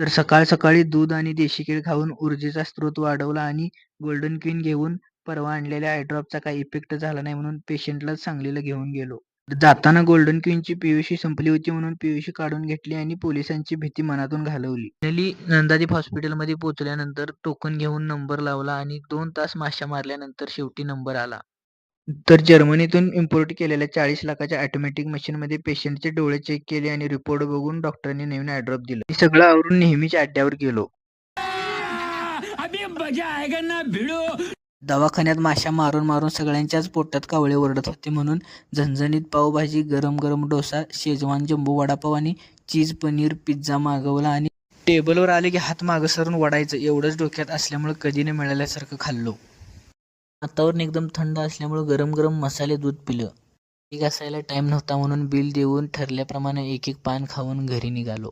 तर सकाळ सकाळी दूध आणि देशी केळ खाऊन ऊर्जेचा स्रोत वाढवला आणि गोल्डन क्वीन घेऊन परवा आणलेल्या आय ड्रॉपचा काही इफेक्ट झाला नाही म्हणून पेशंटलाच सांगलीला घेऊन गेलो. जाताना गोल्डन क्वीनची पीयूसी संपली होती म्हणून पीयूसी काढून घेतली आणि पोलिसांची भीती मनातून घालवली. फायनली नंदादीप हॉस्पिटलमध्ये पोहोचल्यानंतर टोकन घेऊन नंबर लावला आणि 2 तास माश्या मारल्यानंतर शेवटी नंबर आला. तर जर्मनीतून इम्पोर्ट केलेल्या 40 लाखाच्या ऑटोमॅटिक मशीनमध्ये पेशंटचे डोळे चेक केले आणि रिपोर्ट बघून डॉक्टरांनी नवीन आय ड्रॉप दिलं. मी सगळं आवरून नेहमीच्या अड्ड्यावर गेलो. दवाखान्यात माश्या मारून मारून सगळ्यांच्याच पोटात कावळे ओरडत होते म्हणून झणझणीत पावभाजी, गरम गरम डोसा, शेजवान जम्बो वडापाव आणि चीज पनीर पिझ्झा मागवला आणि टेबलवर आले की हात मागं सरून वडायचं एवढंच डोक्यात असल्यामुळे कधी न मिळाल्यासारखं खाल्लो. वातावरण एकदम थंड असल्यामुळे गरम गरम मसाले दूध पिलं. घासायला टाइम नव्हता म्हणून बिल देऊन ठरल्याप्रमाणे एक एक पान खाऊन घरी निघालो.